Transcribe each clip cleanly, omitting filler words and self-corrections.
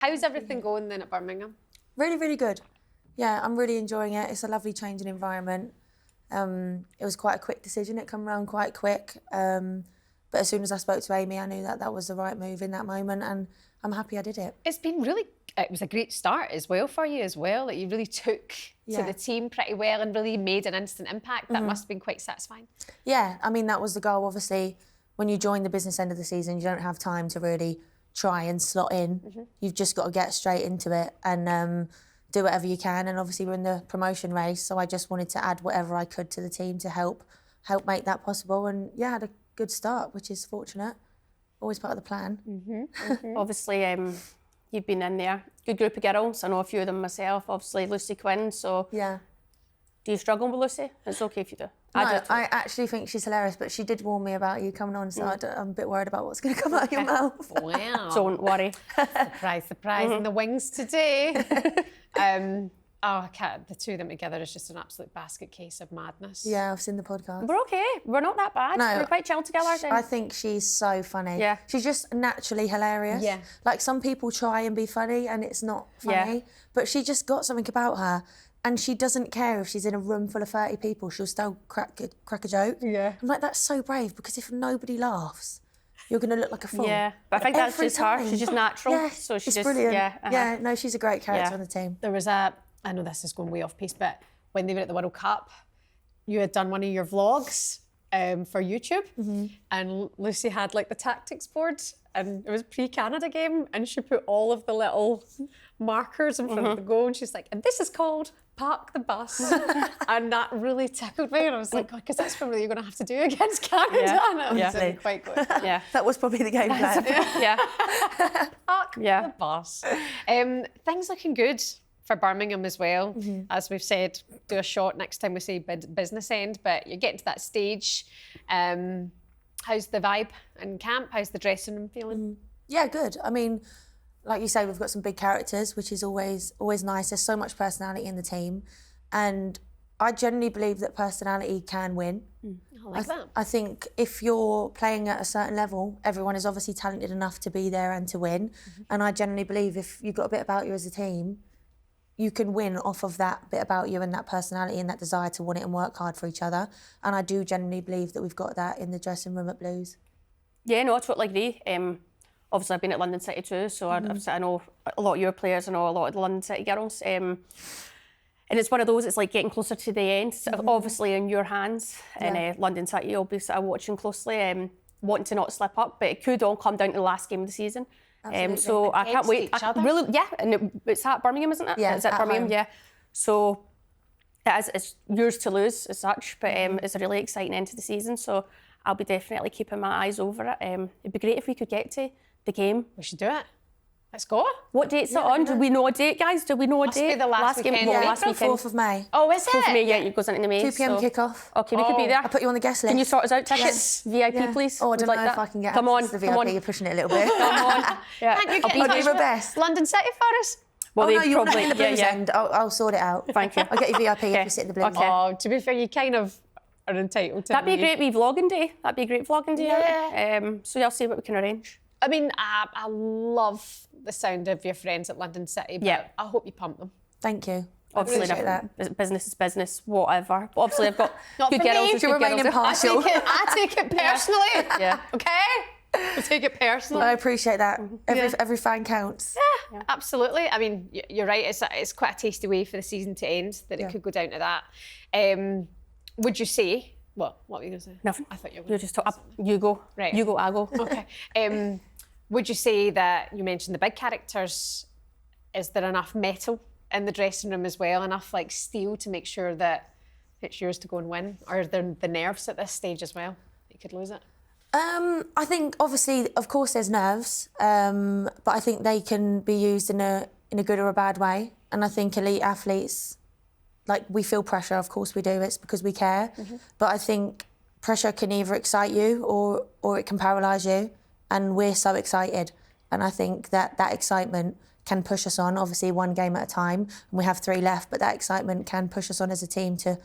How's everything going then at Birmingham? Really, really good. Yeah, I'm really enjoying it. It's a lovely change in environment. It was quite a quick decision. It came around quite quick. But as soon as I spoke to Amy, I knew that that was the right move in that moment, and I'm happy I did it. It's been really, it was a great start as well for you as well. Like you really took to the team pretty well and really made an instant impact. That must have been quite satisfying. Yeah, I mean, that was the goal. Obviously, when you join the business end of the season, you don't have time to really try and slot in. You've just got to get straight into it and do whatever you can. And obviously we're in the promotion race, so I just wanted to add whatever I could to the team to help make that possible. And yeah, I had a good start, which is fortunate. Always part of the plan. Obviously, you've been in there. Good group of girls. I know a few of them myself. Obviously, Lucy Quinn. So yeah. Do you struggle with Lucy? It's okay if you do. No, I actually think she's hilarious, but she did warn me about you coming on, so I'm a bit worried about what's going to come out of your mouth. Wow. Don't worry. Surprise, surprise. In the wings today. Oh, I can't. The two of them together is just an absolute basket case of madness. Yeah, I've seen the podcast. We're okay. We're not that bad. No, we're quite chill together. I think she's so funny. Yeah. She's just naturally hilarious. Yeah. Like some people try and be funny and it's not funny, but she just got something about her. And she doesn't care if she's in a room full of 30 people, she'll still crack a joke. Yeah. I'm like, that's so brave, because if nobody laughs, you're going to look like a fool. Yeah, but I think that's just her. She's just natural. Yeah, so she's it's just, brilliant. Yeah, no, she's a great character on the team. There was I know this is going way off piece, but when they were at the World Cup, you had done one of your vlogs for YouTube, and Lucy had like the tactics board, and it was pre-Canada game, and she put all of the little markers in front of the goal, and she's like, and this is called park the bus. And that really tickled me, and I was like, God, because that's probably you're going to have to do against Canada. And it was quite good. Yeah. That was probably the game plan. Yeah. Park the bus. Things looking good for Birmingham as well. As we've said, do a shot next time we say business end, but you're getting to that stage. How's the vibe in camp? How's the dressing room feeling? Yeah, good. I mean, like you say, we've got some big characters, which is always nice. There's so much personality in the team. And I genuinely believe that personality can win. I like that. I think if you're playing at a certain level, everyone is obviously talented enough to be there and to win. And I genuinely believe if you've got a bit about you as a team, you can win off of that bit about you and that personality and that desire to want it and work hard for each other. And I do genuinely believe that we've got that in the dressing room at Blues. Yeah, no, I totally agree. Obviously, I've been at London City too, so I know a lot of your players, I know a lot of the London City girls. And it's one of those, it's like getting closer to the end, obviously in your hands. And London City, obviously, I'm watching closely, wanting to not slip up, but it could all come down to the last game of the season. So I can't wait. And it's at Birmingham, isn't it? Yeah, it's at Birmingham, home. yeah. So it's yours to lose as such, but it's a really exciting end to the season. So I'll be definitely keeping my eyes over it. It'd be great if we could get to the game. We should do it. Let's go. What date's it on? Do we know a date, guys? Do we know a Must date? be the last weekend. Game, Yeah, last weekend. 4th of May. Oh, is it? 4th of May, yeah, it goes into May. 2 p.m. so. kickoff. Okay, we could be there. I'll put you on the guest list. Can you sort us out tickets? VIP, please? Oh, I don't know We'd like if I can get Come on, access to the come VIP. on. You're pushing it a little bit. Come on. Yeah. Can't you get I'll in do touch my with best. London City for us? Well, Oh, they no, you're probably, not in the Blues end. I'll sort it out. Thank you. I'll get you VIP Okay. if you sit in the Blues. Okay. Oh, to be fair, you kind of are entitled to That'd be a great wee vlogging day. That'd be a great vlogging day. Yeah. So I'll see what we can arrange. I mean, I love the sound of your friends at London City, but I hope you pump them. Thank you. Obviously, appreciate that. Business is business, whatever. But obviously, I've got Not good for me. girls. To Good remain girls. impartial. I take it personally. Yeah. Okay? I take it personally. I appreciate that. Every fan counts. Yeah, absolutely. I mean, you're right. It's quite a tasty way for the season to end, that it could go down to that. Would you say... What were you going to say? Nothing. I thought you were You going just talk. You go. Right. You go. I go. Okay. Would you say that you mentioned the big characters? Is there enough metal in the dressing room as well? Enough like steel to make sure that it's yours to go and win? Or are there the nerves at this stage as well? You could lose it. I think obviously, of course, there's nerves, but I think they can be used in a good or a bad way. And I think elite athletes, like, we feel pressure. Of course we do. It's because we care. But I think pressure can either excite you or it can paralyse you. And we're so excited. And I think that excitement can push us on, obviously one game at a time. And we have 3 left, but that excitement can push us on as a team to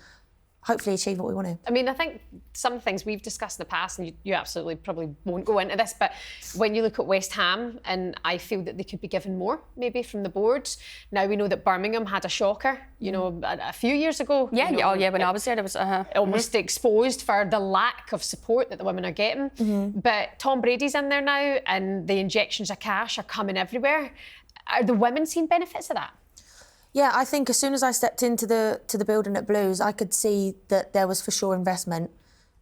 hopefully achieve what we want to. I mean, I think some things we've discussed in the past, and you absolutely probably won't go into this, but when you look at West Ham, and I feel that they could be given more, maybe from the board. Now we know that Birmingham had a shocker, you know, a few years ago. Yeah, you know, when I was there, it was almost exposed for the lack of support that the women are getting. But Tom Brady's in there now, and the injections of cash are coming everywhere. Are the women seeing benefits of that? Yeah, I think as soon as I stepped into the building at Blues, I could see that there was for sure investment.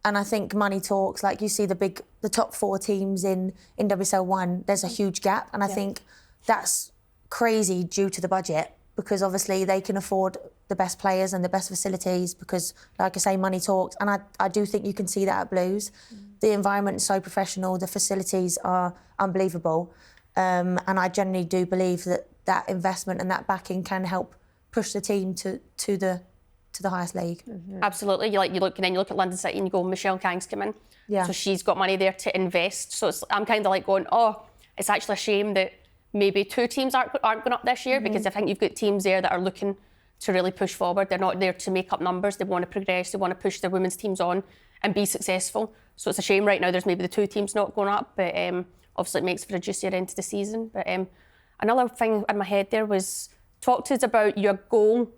And I think money talks. Like you see the top 4 teams in WSL 1, there's a huge gap. And I think that's crazy due to the budget, because obviously they can afford the best players and the best facilities because, like I say, money talks. And I do think you can see that at Blues. The environment is so professional, the facilities are unbelievable. And I genuinely do believe that investment and that backing can help push the team to the highest league. Absolutely. You look at London City and you go, Michelle Kang's come in. Yeah. So she's got money there to invest. So I'm kind of like going, it's actually a shame that maybe 2 teams aren't going up this year, because I think you've got teams there that are looking to really push forward. They're not there to make up numbers. They want to progress. They want to push their women's teams on and be successful. So it's a shame right now there's maybe the 2 teams not going up, but obviously it makes for a juicier end to the season. But another thing in my head there was, talk to us about your goal.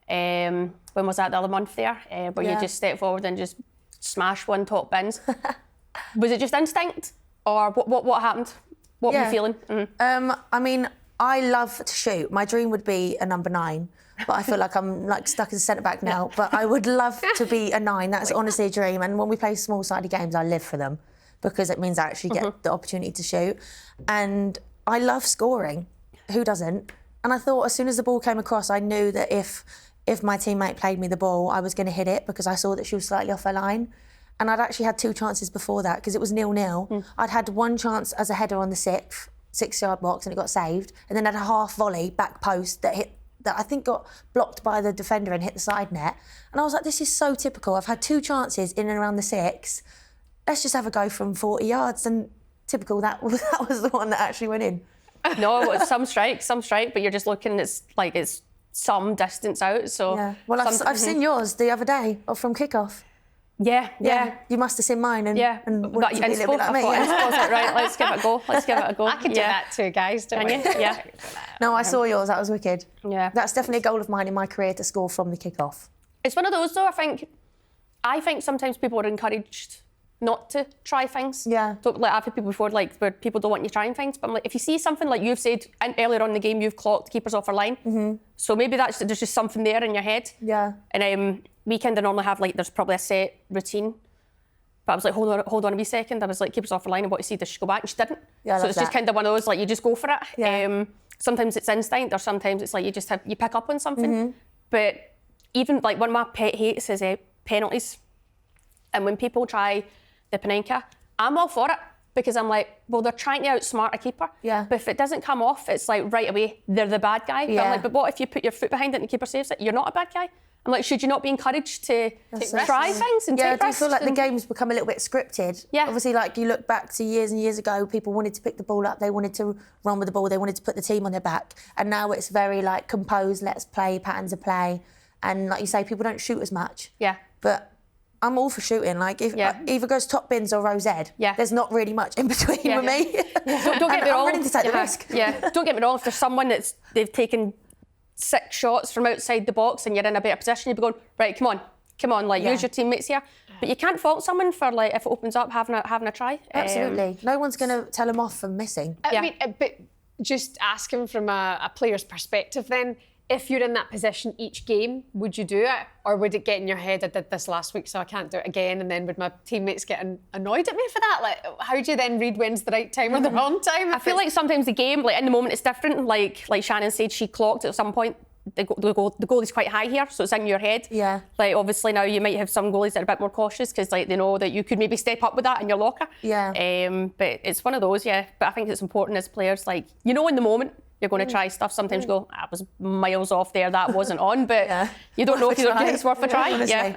When was that, the other month there? Where you just step forward and just smash 1 top bins. Was it just instinct, or what happened? What were you feeling? I mean, I love to shoot. My dream would be a number 9, but I feel like I'm stuck as a centre back now. But I would love to be a 9. That's honestly a dream. And when we play small-sided games, I live for them, because it means I actually get the opportunity to shoot. And I love scoring. Who doesn't? And I thought as soon as the ball came across, I knew that if my teammate played me the ball, I was going to hit it, because I saw that she was slightly off her line. And I'd actually had 2 chances before that, because it was 0-0. I'd had 1 chance as a header on the 6-yard box, and it got saved. And then I had a half volley back post that I think got blocked by the defender and hit the side net. And I was like, this is so typical. I've had 2 chances in and around the 6. Let's just have a go from 40 yards. And typical, that was the one that actually went in. No, it's some strike, but you're just looking, it's some distance out. So yeah. Well, I've seen yours the other day from kick-off. Yeah. You must have seen mine and wanted to be a little bit like me. Right, let's give it a go. I could do that too, guys. Don't you? Yeah. No, I saw yours. That was wicked. Yeah. That's definitely a goal of mine in my career, to score from the kick-off. It's one of those, though, I think sometimes people are encouraged not to try things. Yeah. So, I've had people before, where people don't want you trying things, but I'm like, if you see something like you've said earlier on in the game, you've clocked keepers off our line. So maybe there's just something there in your head. Yeah. And we kind of normally have, there's probably a set routine. But I was like, hold on a wee second. I was like, keepers off our line, and what you see, does she go back? And she didn't. Yeah, so it's just kind of one of those, you just go for it. Yeah. Sometimes it's instinct, or sometimes it's you pick up on something. But even one of my pet hates is penalties. And when people try the Panenka, I'm all for it, because I'm like, well, they're trying to outsmart a keeper. Yeah. But if it doesn't come off, it's right away, they're the bad guy. Yeah. But I'm like, but what if you put your foot behind it and the keeper saves it? You're not a bad guy. I'm like, should you not be encouraged to try things and take risks? I do feel like the game's become a little bit scripted. Yeah. Obviously, you look back to years and years ago, people wanted to pick the ball up, they wanted to run with the ball, they wanted to put the team on their back. And now it's very composed, let's play, patterns of play. And like you say, people don't shoot as much. Yeah. But I'm all for shooting. Either goes top bins or row Z. Yeah. There's not really much in between with me. Don't get me wrong. I'm ready to take the risk. Yeah. Don't get me wrong. If there's someone they've taken 6 shots from outside the box and you're in a better position, you'd be going, right, come on, use your teammates here. But you can't fault someone for if it opens up having a try. Absolutely. No one's going to tell them off from missing. I mean, but just asking from a player's perspective then, if you're in that position each game, would you do it? Or would it get in your head, I did this last week, so I can't do it again? And then would my teammates get annoyed at me for that? How do you then read when's the right time or the wrong time? I feel like sometimes the game, in the moment, it's different. Like Shannon said, she clocked at some point. The goal is quite high here, so it's in your head. Yeah. Obviously now you might have some goalies that are a bit more cautious, because they know that you could maybe step up with that in your locker. Yeah. But it's one of those, yeah. But I think it's important as players, in the moment, you're going to try stuff. Sometimes you go, I was miles off there, that wasn't on, but you don't know if you don't think it's worth a try. Honestly. Yeah.